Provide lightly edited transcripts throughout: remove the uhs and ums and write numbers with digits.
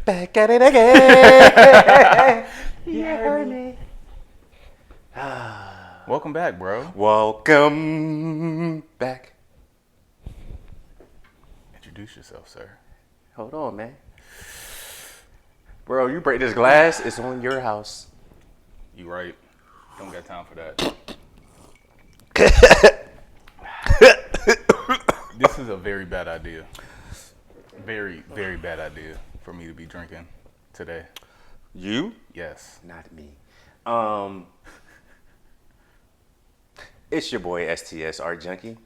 Back at it again. You heard me. Welcome back, bro. Welcome back. Introduce yourself, sir. Hold on, man. Bro, you break this glass, it's on your house. You right. Don't got time for that. This is a very bad idea. Very, very bad idea for me to be drinking today. You? Yes. Not me. It's your boy STS Art Junky.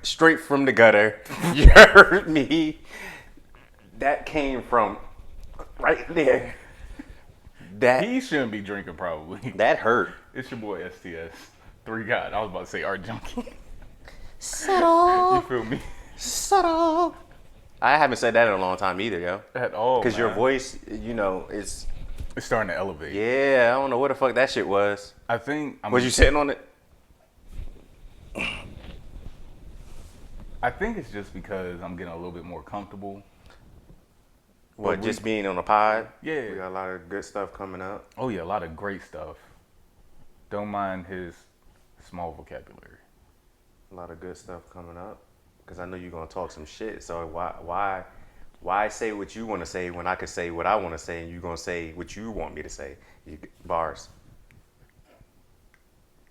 Straight from the gutter. You heard me. That came from right there. He shouldn't be drinking probably. That hurt. It's your boy STS. Three God. I was about to say Art Junky. Subtle. You feel me? Subtle. I haven't said that in a long time either, yo. At all. Because your voice, you know, it's starting to elevate. Yeah, I don't know what the fuck that shit was. I think. Was you sitting on it? I think it's just because I'm getting a little bit more comfortable. What, just being on the pod? Yeah. We got a lot of good stuff coming up. Oh, yeah, a lot of great stuff. Don't mind his small vocabulary. A lot of good stuff coming up. Because I know you're going to talk some shit. So why say what you want to say when I could say what I want to say and you're going to say what you want me to say? Bars.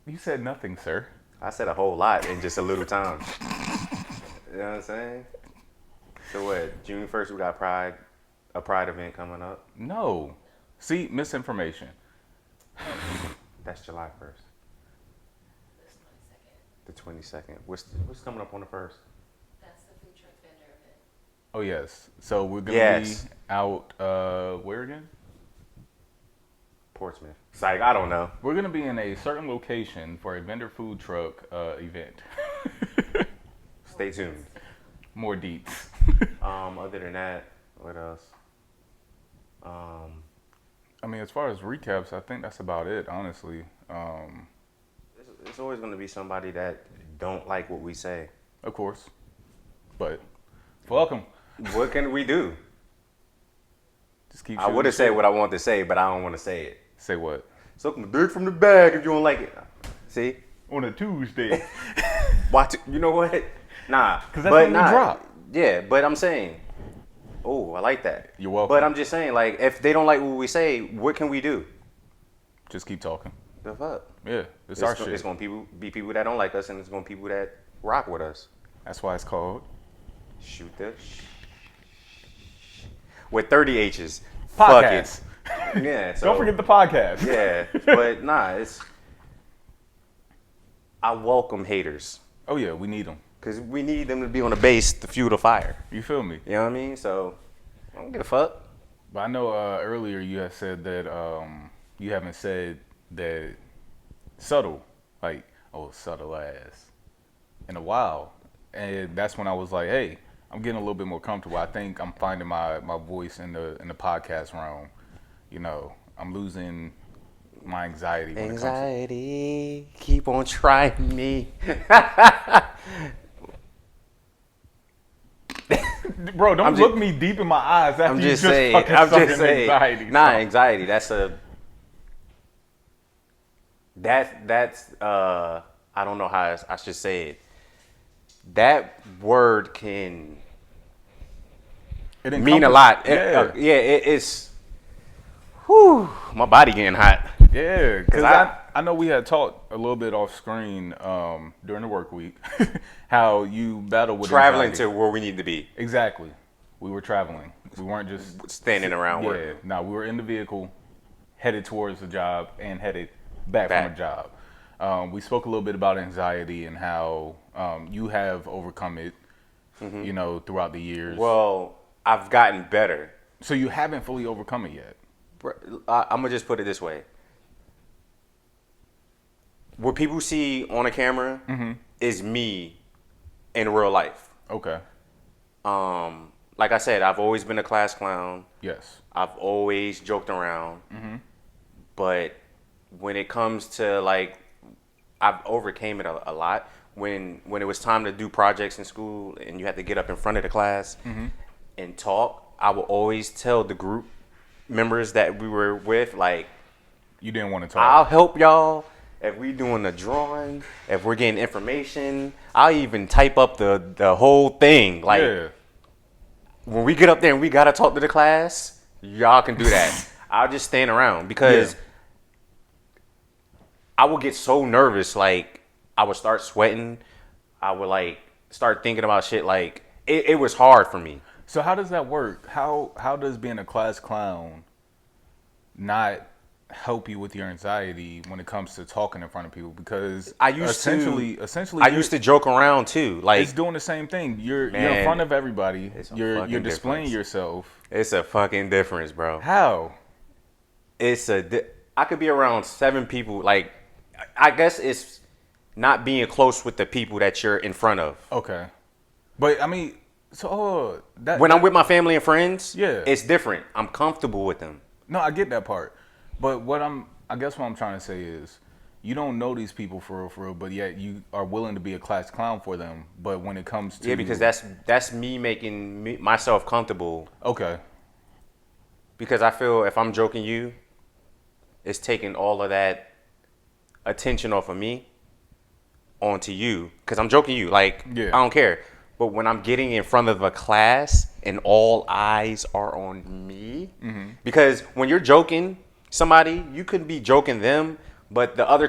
You said nothing, sir. I said a whole lot in just a little time. You know what I'm saying? So what, June 1st we got a Pride event coming up? No. See, misinformation. That's July 1st. The 22nd. What's coming up on the 1st? That's the food truck vendor event. Oh, yes. So we're going to be out, where again? Portsmouth. It's like, I don't know. We're going to be in a certain location for a vendor food truck event. Stay tuned. More deets. Other than that, what else? I mean, as far as recaps, I think that's about it, honestly. It's always going to be somebody that don't like what we say. Of course. But, welcome. What can we do? Just keep. I would have said what I want to say, but I don't want to say it. Say what? Suck my dick from the bag if you don't like it. See? On a Tuesday. Watch it. You know what? Nah. Because that's when we drop. Yeah, but I'm saying, oh, I like that. You're welcome. But I'm just saying, like, if they don't like what we say, what can we do? Just keep talking. The fuck? Yeah, it's our shit. It's going to be people that don't like us, and it's going to be people that rock with us. That's why it's called Shoot the with 30 H's. Podcast. Fuck it. Yeah. So, don't forget the podcast. Yeah, but nah, I welcome haters. Oh yeah, we need them. Because we need them to be on the base to fuel the fire. You feel me? You know what I mean? So, I don't give a fuck. But I know earlier you had said that you haven't said that subtle, like, oh, subtle ass, in a while. And that's when I was like, hey, I'm getting a little bit more comfortable. I think I'm finding my voice in the podcast realm. You know, I'm losing my anxiety. Anxiety, keep on trying me. Bro, don't look me deep in my eyes after I'm just you saying. fucking I'm just sucking saying. anxiety. Nah, anxiety. That's I don't know how I should say it. That word can mean a lot. Yeah, it's. Whew, my body getting hot. Yeah, because I know we had talked a little bit off screen during the work week how you battle with traveling anxiety. to where we need to be. Exactly. We were traveling. We weren't just standing around working. No, we were in the vehicle, headed towards the job and headed back. From a job. We spoke a little bit about anxiety and how you have overcome it, you know, throughout the years. Well, I've gotten better. So you haven't fully overcome it yet. I'm gonna just put it this way. What people see on a camera is me in real life. Okay. Like I said, I've always been a class clown. Yes. I've always joked around. But when it comes to, like, I've overcame it a lot. When it was time to do projects in school and you had to get up in front of the class and talk, I will always tell the group members that we were with, like, You didn't want to I'll talk. help y'all if we doing a drawing, if we're getting information. I'll even type up the whole thing. Like, Yeah. when we get up there and we gotta talk to the class, y'all can do that. I'll just stand around because Yeah. I would get so nervous. Like, I would start sweating. I would like start thinking about shit. Like, it was hard for me. So how does that work? How does being a class clown not help you with your anxiety when it comes to talking in front of people? Because I used essentially, I used to joke around too. Like, it's doing the same thing. You're Man, in front of everybody. it's a You're fucking displaying difference. yourself. it's a fucking difference, bro. How? I could be around 7 people. Like, I guess it's not being close with the people that you're in front of. Okay. But I mean, so When I'm with my family and friends, Yeah. it's different. I'm comfortable with them. No, I get that part. But I guess what I'm trying to say is, you don't know these people for real, but yet you are willing to be a class clown for them. But when it comes to Yeah, because that's me making myself comfortable. okay, Because I feel if I'm joking you, it's taking all of that attention off of me onto you. Because I'm joking you. Like, Yeah. I don't care. But when I'm getting in front of a class and all eyes are on me, because when you're joking somebody, you could be joking them, but the other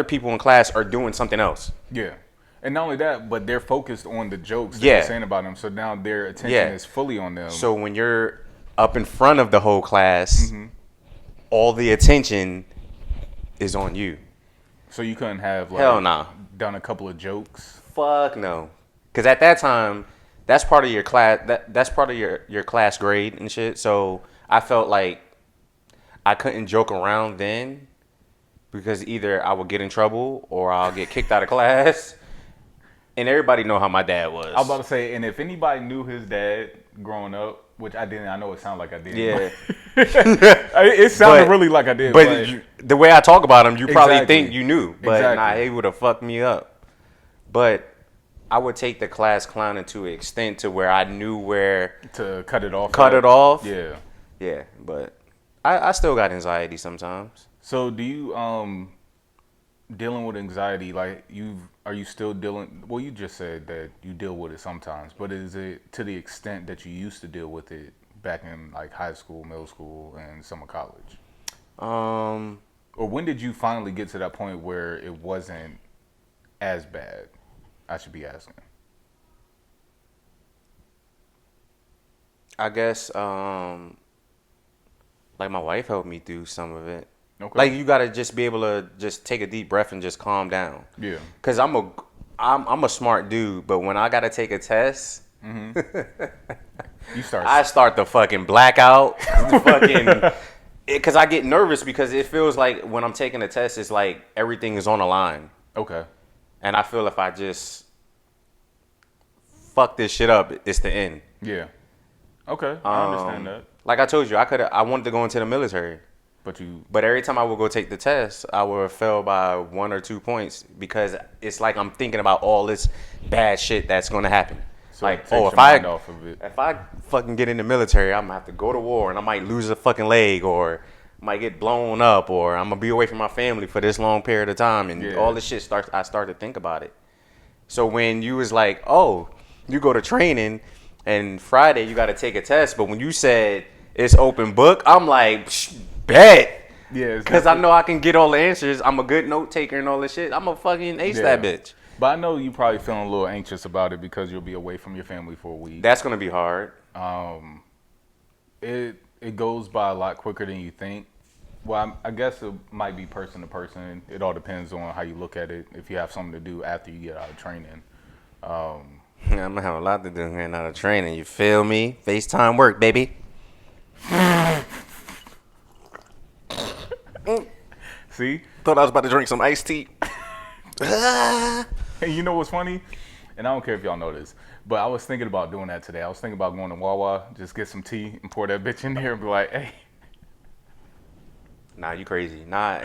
people in class are doing something else. yeah. And not only that, but they're focused on the jokes that Yeah. you're saying about them. So now their attention Yeah. is fully on them. So when you're up in front of the whole class, all the attention is on you. So you couldn't have like Hell nah. done a couple of jokes. Fuck no. Because at that time, that's part of your class. That's part of your class grade and shit. So I felt like I couldn't joke around then because either I would get in trouble or I'll get kicked out of class. And everybody know how my dad was. I was about to say, and if anybody knew his dad growing up, which I didn't, I know it sounded like I did. Yeah. It sounded But- really like I did. But the way I talk about him, you probably Exactly. think you knew, but nah, Exactly. he would have fucked me up. But I would take the class clowning to an extent to where I knew where to cut it off. cut it off. Yeah. Yeah, but I still got anxiety sometimes. So do you dealing with anxiety, like are you still dealing, well, you just said that you deal with it sometimes, but is it to the extent that you used to deal with it back in like high school, middle school, and some of college? Or when did you finally get to that point where it wasn't as bad? I should be asking. I guess like my wife helped me through some of it. Okay. Like, you gotta just be able to just take a deep breath and just calm down. Yeah. Cause I'm a smart dude, but when I gotta take a test, You start. I start to fucking black out. Cause I get nervous because it feels like when I'm taking a test, it's like everything is on the line. Okay. And I feel if I just fuck this shit up, it's the end. Yeah. Okay. I understand that. Like I told you, I wanted to go into the military. But Every time I would go take the test, I would have failed by 1 or 2 points because it's like I'm thinking about all this bad shit that's gonna happen. so it Like, takes oh, your if I mind off of it. if I fucking get in the military, I'm gonna have to go to war and I might lose a fucking leg or might get blown up or I'm gonna be away from my family for this long period of time and Yeah. all this shit I start to think about it. So when you was like, oh, you go to training and Friday you got to take a test, but when you said it's open book, I'm like, bet. Yeah, it's Because I know I can get all the answers. I'm a good note taker and all this shit. I'm a fucking ace that bitch. But I know you probably feeling a little anxious about it because you'll be away from your family for a week. That's going to be hard. It goes by a lot quicker than you think. Well, I guess it might be person to person. It all depends on how you look at it. If you have something to do after you get out of training. I'm going to have a lot to do getting out of training. You feel me? FaceTime work, baby. See? Thought I was about to drink some iced tea. Hey, you know what's funny? And I don't care if y'all know this, but I was thinking about doing that today. I was thinking about going to Wawa, just get some tea and pour that bitch in there and be like, hey. Nah, you crazy. Nah,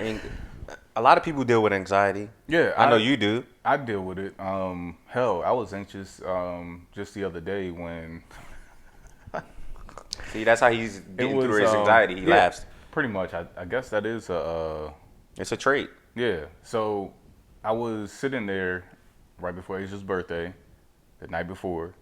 a lot of people deal with anxiety. Yeah. I know you do. I deal with it. Hell, I was anxious just the other day when See, that's how he's getting was, through his anxiety. He yeah, laughs. Pretty much. I guess that is It's a trait. yeah. So I was sitting there right before Asia's birthday, the night before,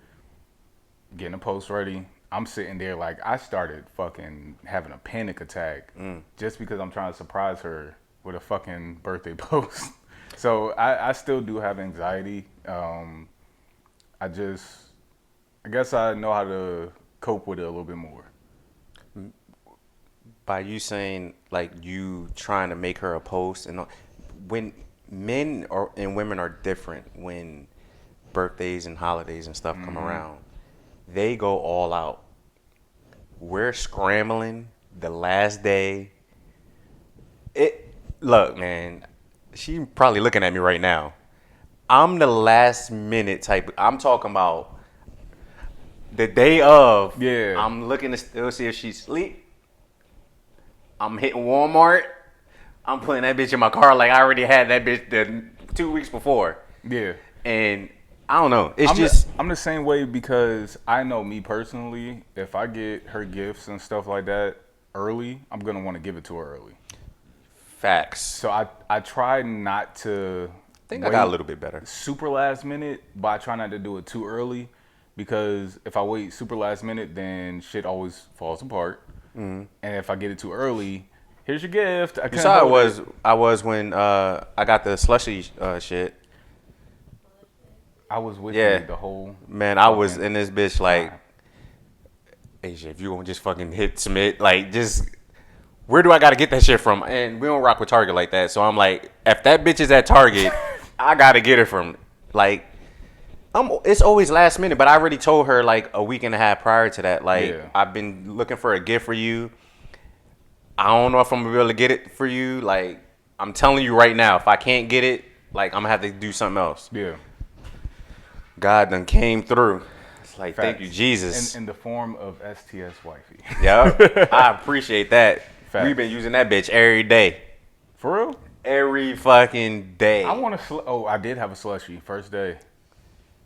getting a post ready. I'm sitting there like I started fucking having a panic attack just because I'm trying to surprise her with a fucking birthday post. So I still do have anxiety. I guess I know how to cope with it a little bit more. By you saying like you trying to make her a post, and when men and women are different, when birthdays and holidays and stuff come around, they go all out. We're scrambling the last day. Look, man, she probably looking at me right now. I'm the last minute type. I'm talking about the day of. Yeah. I'm looking to still see if she's asleep. I'm hitting Walmart. I'm putting that bitch in my car like I already had that bitch the 2 weeks before. Yeah. And I don't know. I'm the same way because I know me personally, if I get her gifts and stuff like that early, I'm going to want to give it to her early. Facts. So I try not to I think I got a little bit better. super last minute, but I try not to do it too early because if I wait super last minute, then shit always falls apart. And if I get it too early, here's your gift. You saw I was when I got the slushy shit. I was with Yeah. you the whole Man, I was fucking in this bitch like, time. hey, shit, if you won't just fucking hit submit, like, just, where do I got to get that shit from? And we don't rock with Target like that. So I'm like, if that bitch is at Target, I got to get it from, like, it's always last minute, but I already told her like a week and a half prior to that. Like, Yeah. I've been looking for a gift for you. I don't know if I'm gonna be able to get it for you. Like, I'm telling you right now, if I can't get it, like, I'm gonna have to do something else. Yeah. God done came through. It's like, thank you, Facts. Jesus. In the form of STS wifey. Yeah, I appreciate that. Facts. We've been using that bitch every day. For real? Every fucking day. I want to. I did have a slushy first day.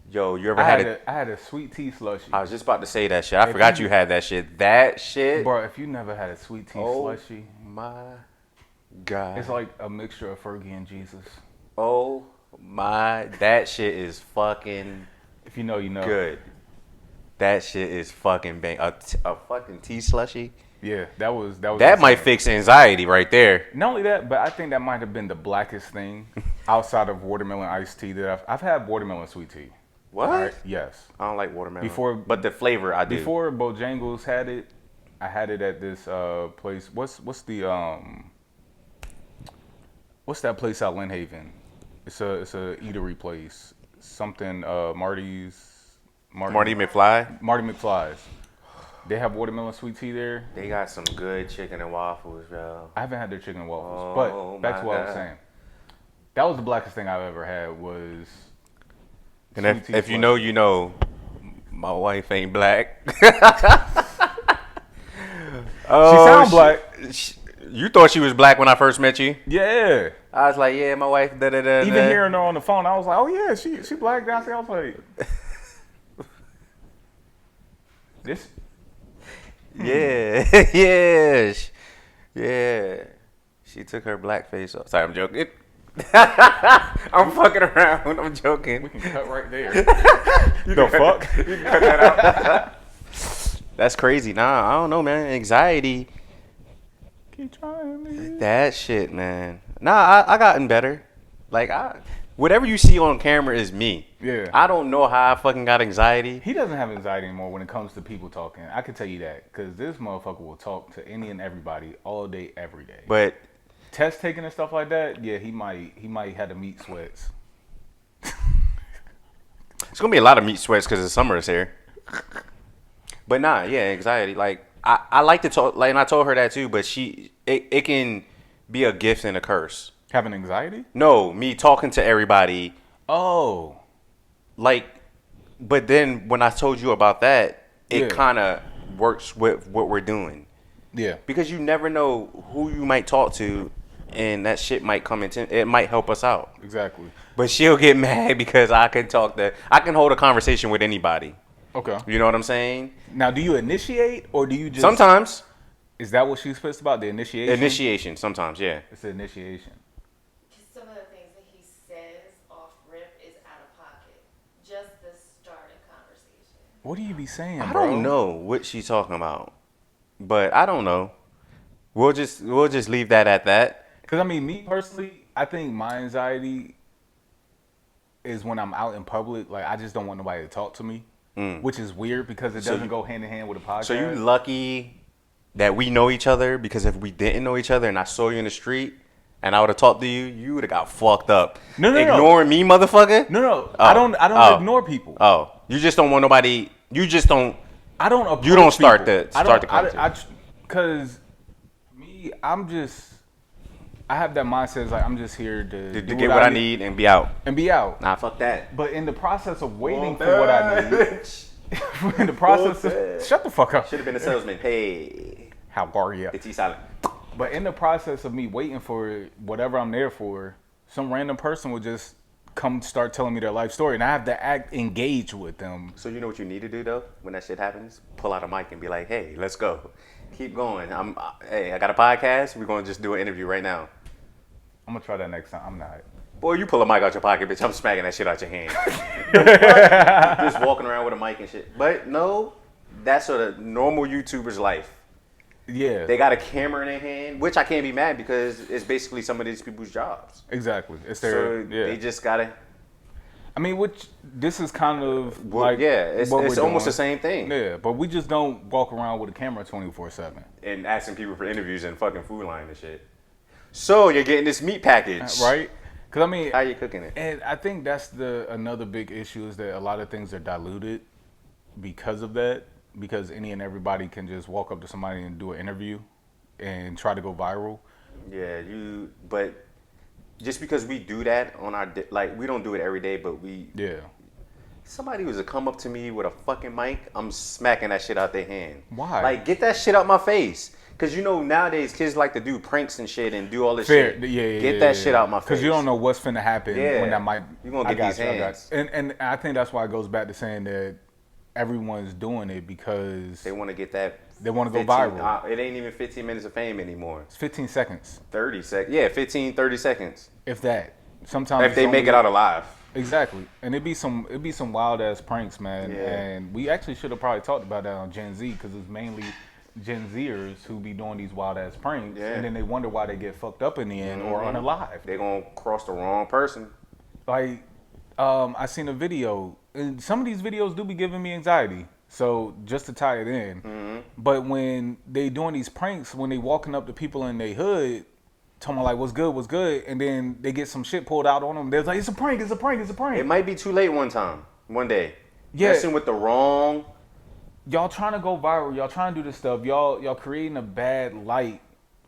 Yo, you ever I had had I had a sweet tea slushy. I was just about to say that shit. I forgot you had that shit. That shit. Bro, if you never had a sweet tea slushy, My God. it's like a mixture of Fergie and Jesus. Oh my, that shit is fucking If you know, you know. good. That shit is fucking bang. A fucking tea slushy. Yeah, that was. That insane. might fix anxiety right there. Not only that, but I think that might have been the blackest thing outside of watermelon iced tea that I've had watermelon sweet tea. What? All right? Yes. I don't like watermelon. Before- but the flavor I do. Before Bojangles had it, I had it at this place. What's that place out Lynn Haven? It's a eatery place. Something Marty McFly. McFly's. They have watermelon sweet tea there. They got some good chicken and waffles, bro. I haven't had their chicken and waffles, Oh, but back my to what I was God. saying. That was the blackest thing I've ever had was. And sweet if tea you slushy. know, you know. My wife ain't black. Oh, She sound black. You thought she was black when I first met you? Yeah. I was like, yeah, my wife. Da da da. Even hearing her on the phone, I was like, oh yeah, she black down there. I was like, this. Yeah, yeah, yeah. She took her black face off. Sorry, I'm joking. I'm fucking around. I'm joking. We can cut right there. The fuck? You can cut that out. That's crazy. Nah, I don't know, man. Anxiety. Keep trying me. That shit, man. Nah, I gotten better. Like, whatever you see on camera is me. Yeah. I don't know how I fucking got anxiety. He doesn't have anxiety anymore when it comes to people talking. I can tell you that because this motherfucker will talk to any and everybody all day, every day. But Test taking and stuff like that, yeah, he might have the meat sweats. it's gonna be a lot of meat sweats because the summer is here. But nah, yeah, anxiety. Like I like to talk, like, and I told her that too. But it can be a gift and a curse. Having anxiety? No, me talking to everybody, Oh, like, but then when I told you about that, it Yeah. kind of works with what we're doing yeah. because you never know who you might talk to, and that shit might come into it might help us out. Exactly. But she'll get mad because I can hold a conversation with anybody. Okay. You know what I'm saying? Now, do you initiate or do you just? Sometimes Is that what she's pissed about? The initiation. initiation. Sometimes, yeah. It's the initiation. Because some of the things that he says off rip is out of pocket. Just the start of conversation. What do you be saying, I bro? don't know what she's talking about, but I don't know. We'll just leave that at that. Because I mean, me personally, I think my anxiety is when I'm out in public. Like, I just don't want nobody to talk to me, which is weird because it So doesn't you- go hand in hand with a podcast. So you lucky that we know each other, because if we didn't know each other and I saw you in the street and I would have talked to you, you would have got fucked up. No. Ignoring me, motherfucker? No. Oh. I don't Oh. ignore people. Oh, you just don't want nobody. You just don't. I don't. Approach You don't start people. the conversation. Because me, I have that mindset. It's like I'm just here to do get what I need and be out. and be out. Nah, fuck that. But in the process of waiting for what I need, in the process of shut the fuck up. Should have been a salesman. Hey, How are you? it's silent. But in the process of me waiting for whatever I'm there for, some random person will just come start telling me their life story, and I have to act engaged with them. So you know what you need to do though when that shit happens? Pull out a mic and be like, "Hey, let's go. Keep going. Hey, I got a podcast. We're gonna just do an interview right now." I'm gonna try that next time. I'm not. Boy, you pull a mic out your pocket, bitch. I'm smacking that shit out your hand. Just walking around with a mic and shit. But no, that's a normal YouTuber's life. Yeah, They got a camera in their hand, which I can't be mad because it's basically some of these people's jobs. exactly. It's So their. Yeah. they just gotta. I mean, which this is kind of Well, like yeah, it's what we're almost doing. the same thing. Yeah, but we just don't walk around with a camera 24/7. And asking people for interviews and fucking food line and shit. So you're getting this meat package, Right? Because I mean, How you cooking it? and I think that's another big issue is that a lot of things are diluted because of that. Because any and everybody can just walk up to somebody and do an interview and try to go viral. Yeah, but just because we do that on our like we don't do it every day, but Yeah. somebody was to come up to me with a fucking mic, I'm smacking that shit out their hand. Why? Like get that shit out my face. Cause you know nowadays kids like to do pranks and shit and do all this Fair, shit. yeah, Get that shit out my face. Because you don't know what's finna happen Yeah. when that might. You gonna I get got these you, I got hands. you. And I think that's why it goes back to saying that everyone's doing it because They want to get that. They wanna go 15 viral. It ain't even 15 minutes of fame anymore. it's 15 seconds, 30 seconds. Yeah, 15, 30 seconds. if that. Sometimes If it's they make only- it out alive. Exactly, and it'd be some wild ass pranks, man. Yeah. And we actually should have probably talked about that on Gen Z because it's mainly Gen Zers who be doing these wild ass pranks, Yeah. and then they wonder why they get fucked up in the end or unalived. They gonna cross the wrong person. Like, I seen a video, and some of these videos do be giving me anxiety. So just to tie it in, but when they doing these pranks, when they walking up to people in their hood, talking like what's good, and then they get some shit pulled out on them. They're like, it's a prank. It might be too late one day. Yeah. Messing with the wrong. Y'all trying to go viral. Y'all trying to do this stuff. Y'all creating a bad light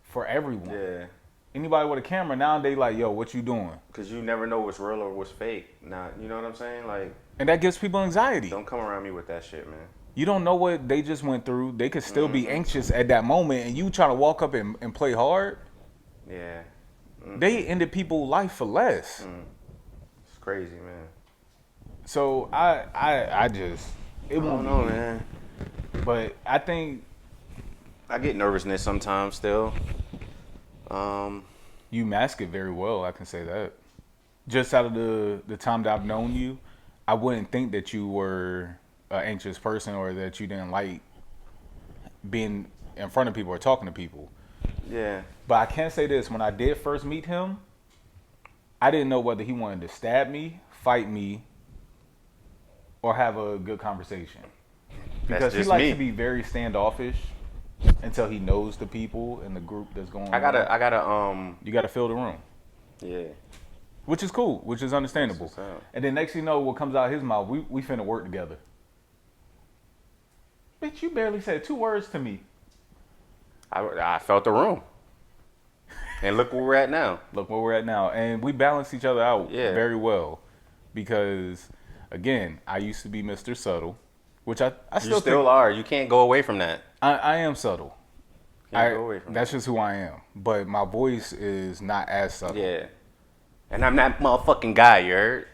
for everyone. Yeah. Anybody with a camera now, they like, yo, what you doing? Cause you never know what's real or what's fake. Nah, you know what I'm saying? Like, And that gives people anxiety. don't come around me with that shit, man. You don't know what they just went through. They could still be anxious at that moment, and you try to walk up and play hard. Yeah. They ended people's life for less. It's crazy, man. So I just it I won't don't know, be me. man. But I think I get nervousness sometimes still. you mask it very well. I can say that. Just out of the time that I've known you, I wouldn't think that you were an anxious person or that you didn't like being in front of people or talking to people. Yeah. But I can say this: when I did first meet him, I didn't know whether he wanted to stab me, fight me, or have a good conversation. Because he just likes me. to be very standoffish until he knows the people and the group that's going on. I gotta, You got to fill the room, yeah. which is cool, which is understandable. That's what's up. And then next thing you know, what comes out of his mouth, we finna work together. Bitch, you barely said 2 words to me. I felt the room. And look where we're at now. Look where we're at now. And we balance each other out Yeah. very well. Because, again, I used to be Mr. Subtle, which I You still still think are. You can't go away from that. I am subtle. Can't go away from That's just who I am. But my voice is not as subtle. Yeah. And I'm that motherfucking guy, you heard?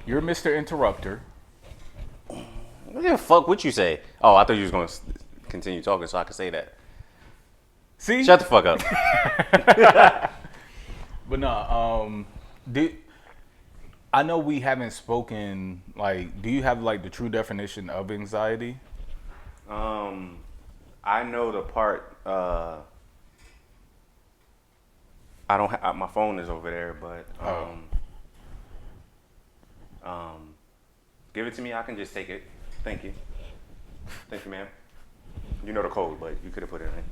You're Mr. Interrupter. What the fuck would you say? Oh, I thought you was gonna continue talking so I could say that. See? Shut the fuck up. But no, I know we haven't spoken, like, do you have, like, the true definition of anxiety? I know the part. I don't. My phone is over there, but give it to me. I can just take it. Thank you. Thank you, ma'am. You know the code, but you could have put it in.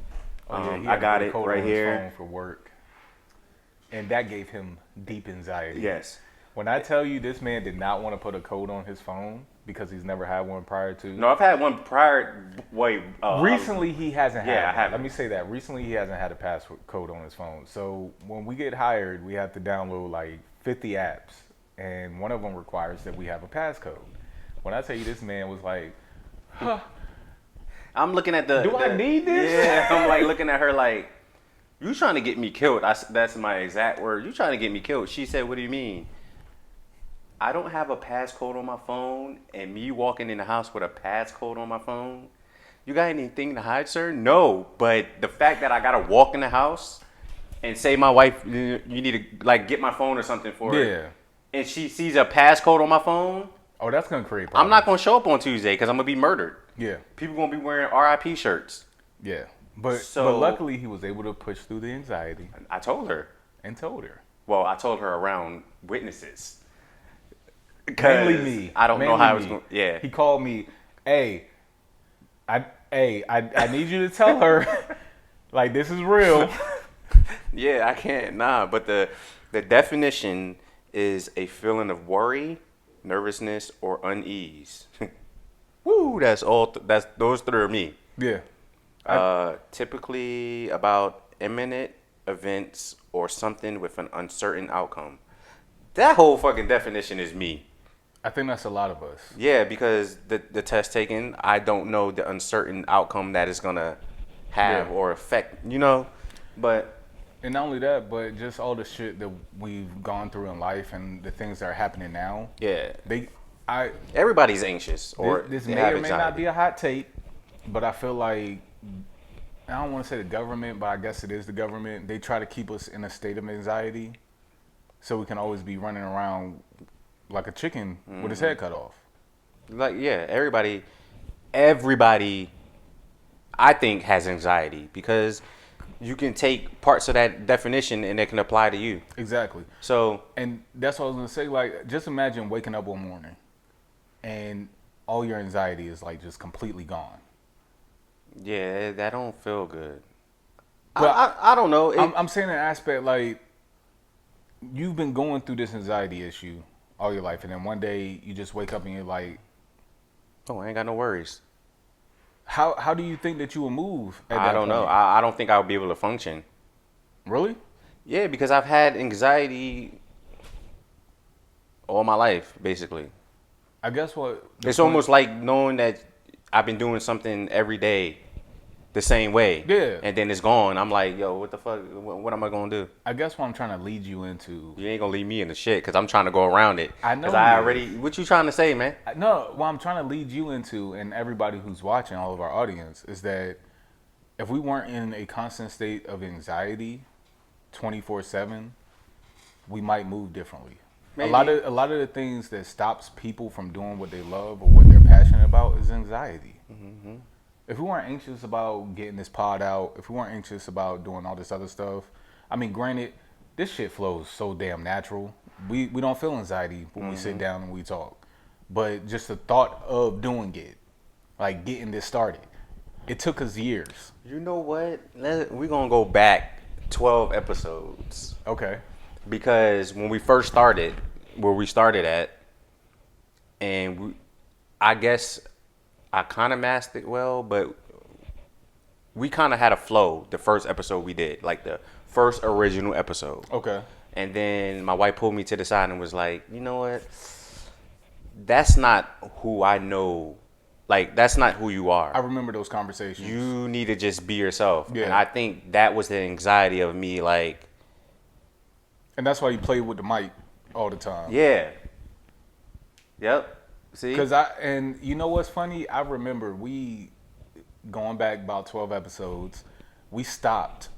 He I had to got put a it code right on his here. phone for work. And that gave him deep anxiety. Yes. When I tell you this man did not want to put a code on his phone because he's never had one prior to. No, I've had one prior. Wait. Recently, he hasn't had Yeah, I one. haven't. Let me say that. Recently, he hasn't had a passcode on his phone. So when we get hired, we have to download like 50 apps. And one of them requires that we have a passcode. When I tell you this man was like, huh, I'm looking at the. do I need this? Yeah, I'm like looking at her like, you trying to get me killed. That's my exact word. You trying to get me killed. She said, what do you mean? I don't have a passcode on my phone, and me walking in the house with a passcode on my phone. You got anything to hide, sir? No, but the fact that I gotta walk in the house and say my wife, you need to like get my phone or something for her. Yeah. And she sees a passcode on my phone. Oh, that's going to create problems. I'm not gonna show up on Tuesday because I'm gonna be murdered. Yeah. People gonna be wearing RIP shirts. Yeah. But So- luckily, he was able to push through the anxiety I told her. and told her. Well, I told her around witnesses. 'Cause Mainly me. I don't know how I was me. going. Yeah. He called me, hey, I need you to tell her, like, this is real. Yeah, I can't. Nah, but the definition is a feeling of worry, nervousness, or unease. Woo, that's all. That's those three are me. Yeah. Typically about imminent events or something with an uncertain outcome. That whole fucking definition is me. I think that's a lot of us. Yeah, because the test taken, I don't know the uncertain outcome that is gonna have Yeah. or affect, you know. But And not only that, but just all the shit that we've gone through in life and the things that are happening now. yeah, Everybody's everybody's anxious or this they may have or may not anxiety. be a hot take, but I feel like, I don't want to say the government, but I guess it is the government. They try to keep us in a state of anxiety so we can always be running around like a chicken with his head cut off. Like yeah, everybody, I think has anxiety because you can take parts of that definition and it can apply to you. Exactly. So And that's what I was going to say. Like, just imagine waking up one morning and all your anxiety is like just completely gone. yeah, that don't feel good. But I don't know. I'm saying an aspect like you've been going through this anxiety issue all your life, and then one day you just wake up and you're like, oh, I ain't got no worries. how do you think that you will move at that I don't know. point? I don't think I would be able to function. Really? Yeah, because I've had anxiety all my life, basically. I guess what It's almost like knowing that I've been doing something every day the same way. Yeah. And then it's gone. I'm like, yo, what the fuck? What am I going to do? I guess what I'm trying to lead you into. You ain't going to leave me in the shit because I'm trying to go around it. I know Because I you. already, what you trying to say, man? No, what I'm trying to lead you into, and everybody who's watching, all of our audience, is that if we weren't in a constant state of anxiety 24/7, we might move differently. Maybe. A lot of the things that stops people from doing what they love or what they're passionate about is anxiety. Mm-hmm. If we weren't anxious about getting this pod out, if we weren't anxious about doing all this other stuff, I mean, granted, this shit flows so damn natural. We don't feel anxiety when we sit down and we talk. But just the thought of doing it, like getting this started, it took us years. You know what? We're going to go back 12 episodes. Okay. Because when we first started, where we started at, and I guess I kind of masked it well, but we kind of had a flow the first episode we did, like the first original episode. Okay. And then my wife pulled me to the side and was like, you know what? That's not who I know. Like, that's not who you are. I remember those conversations. You need to just be yourself. Yeah. And I think that was the anxiety of me, like, And that's why you play with the mic all the time. yeah. Yep. See? And you know what's funny? I remember we going back about 12 episodes. We stopped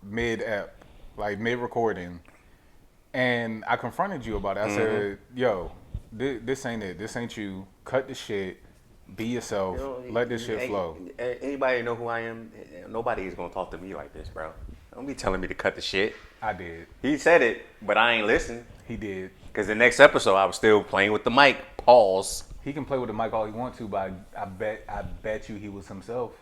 mid recording, and I confronted you about it. I said, "Yo, this ain't it. This ain't you. Cut the shit. Be yourself. Let this shit flow." Anybody know who I am? Nobody is gonna talk to me like this, bro. Don't be telling me to cut the shit. I did. He said it, but I ain't listened. He did. Cause the next episode I was still playing with the mic. Pause. He can play with the mic all he wants to, but I bet you he was himself.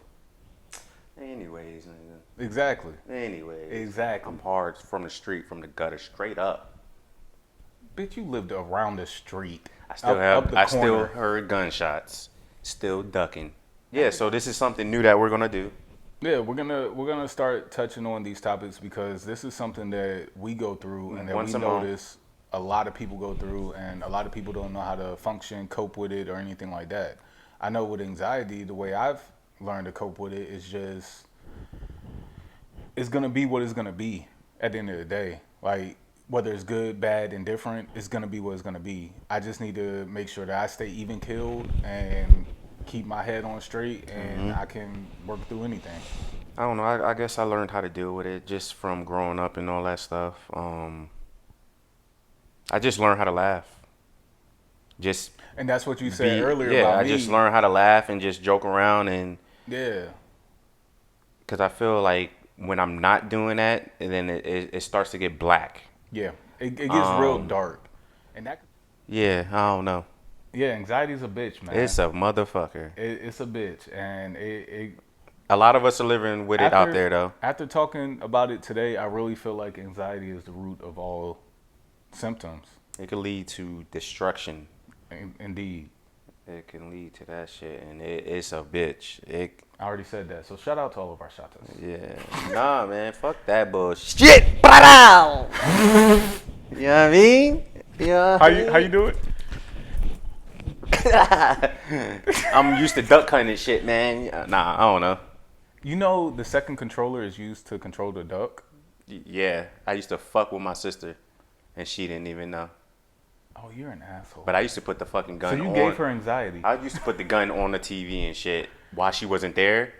Anyways, nigga. Exactly. Anyways. Exactly. I'm hard from the street, from the gutter, straight up. Bitch, you lived around the street. I still up still heard gunshots. Still ducking. Yeah, so this is something new that we're gonna do. Yeah, we're gonna start touching on these topics because this is something that we go through and that we notice a lot of people go through, and a lot of people don't know how to function, cope with it, or anything like that. I know with anxiety, the way I've learned to cope with it is just it's gonna be what it's gonna be at the end of the day. Like whether it's good, bad, indifferent, it's gonna be what it's gonna be. I just need to make sure that I stay even keeled and keep my head on straight, and I can work through anything. I don't know. I guess I learned how to deal with it just from growing up and all that stuff. I just learned how to laugh. And that's what you said earlier yeah, about I me. just learned how to laugh and just joke around, and Yeah. because I feel like when I'm not doing that, and then it starts to get black. Yeah. It gets real dark. And that. Yeah, I don't know. Yeah, anxiety's a bitch, man. It's a motherfucker. It's a bitch, and it. A lot of us are living with it out there, though. After talking about it today, I really feel like anxiety is the root of all symptoms. It can lead to destruction. Indeed. It can lead to that shit, and it's a bitch. I already said that, so shout out to all of our shotters. Yeah. Nah, man, fuck that bullshit. You know what I mean? Yeah. How you do it? I'm used to duck hunting shit, man. Nah, I don't know. You know the second controller is used to control the duck? Yeah, I used to fuck with my sister, and she didn't even know. Oh, you're an asshole. But I used to put the fucking gun on. So you gave her anxiety. I used to put the gun on the TV and shit while she wasn't there,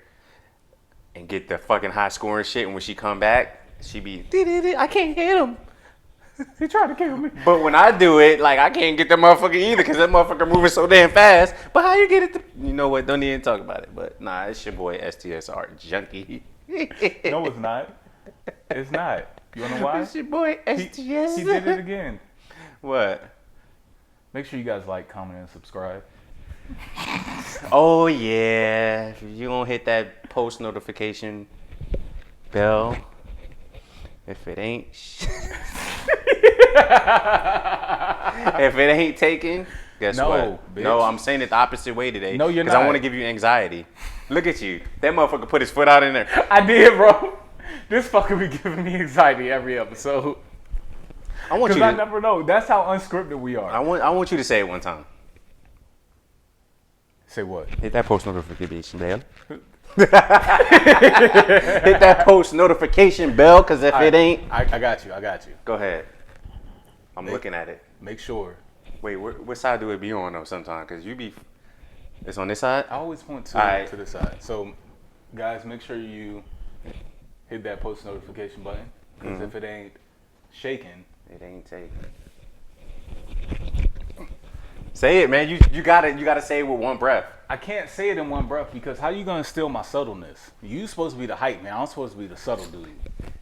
and get the fucking high scoring shit. And when she come back, she be, I can't hit him. He tried to kill me. But when I do it, like I can't get that motherfucker either because that motherfucker moving so damn fast. But how you get it? You know what? Don't even talk about it. But nah, it's your boy STS Art Junky. No, it's not. It's not. You wanna know why? It's your boy STS. He did it again. What? Make sure you guys like, comment, and subscribe. Oh yeah, if you don't hit that post notification bell, if it ain't, if it ain't taken, guess what? Bitch. No, I'm saying it the opposite way today. No, you're not. Because I want to give you anxiety. Look at you. That motherfucker put his foot out in there. I did, bro. This fucker be giving me anxiety every episode. I want Because you. I never know. That's how unscripted we are. I want you to say it one time. Say what? Hit that post notification bell. Hit that post notification bell, because if it ain't, I got you. go ahead. I'm looking at it. Make sure. Wait, what side do it be on though? Sometimes, because you be, it's on this side. I always point to Alright. the side. So, guys, make sure you hit that post notification button. Because if it ain't shaking, It ain't taken. Say it, man. You gotta say it with one breath. I can't say it in one breath because how you gonna steal my subtleness? You supposed to be the hype man. I'm supposed to be the subtle dude.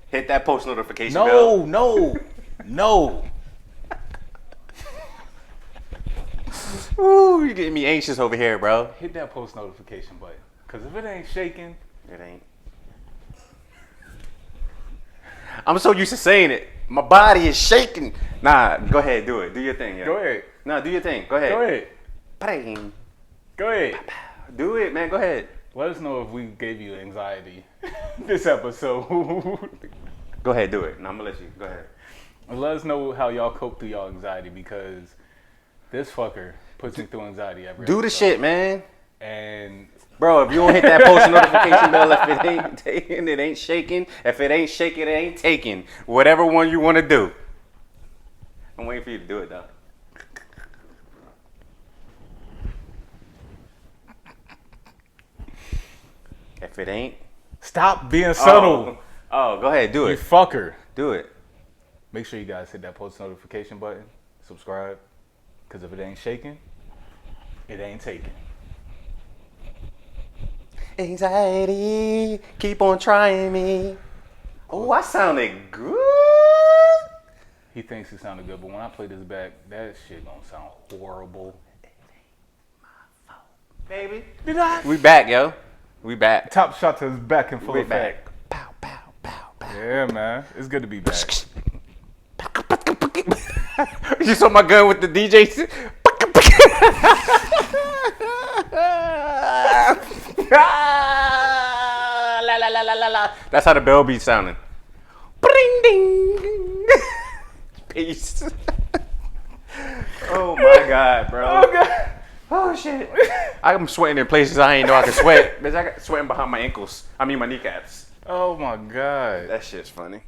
Hit that post notification bell. No. Ooh, you getting me anxious over here, bro. Hit that post notification button. Because if it ain't shaking, It ain't. I'm so used to saying it. My body is shaking. Nah, go ahead, do it. Do your thing, yeah. go ahead. Nah, do your thing. Go ahead. Go ahead. Bang. Go ahead. Do it, man. Go ahead. Let us know if we gave you anxiety this episode. Go ahead, do it. And I'm gonna let you. Go ahead. Let us know how y'all cope through y'all anxiety because this fucker puts me through anxiety every Do the episode. shit, man. And Bro, if you don't hit that post notification bell, if it ain't taking, it ain't shaking. If it ain't shaking, it ain't taking. Whatever one you want to do. I'm waiting for you to do it, though. If it ain't, Stop being subtle. Oh, go ahead, do You it. fucker. Do it. Make sure you guys hit that post notification button. Subscribe. Because if it ain't shaking, it ain't taken. Anxiety, keep on trying me. Oh, I sounded good. He thinks it sounded good, but when I play this back, that shit gonna sound horrible. Baby. Did I? We back, yo. We back. Top shot to his back in full We effect. back. Pow, pow, pow, pow. Yeah, man. It's good to be back. You saw my gun with the DJ? La, la, la, la, la, la. That's how the bell be sounding. Bring ding. Peace. Oh my God, bro. Oh, God. Oh shit. I'm sweating in places I ain't know I could sweat. Bitch, I got sweating behind my ankles. I mean my kneecaps. Oh, my God. That shit's funny.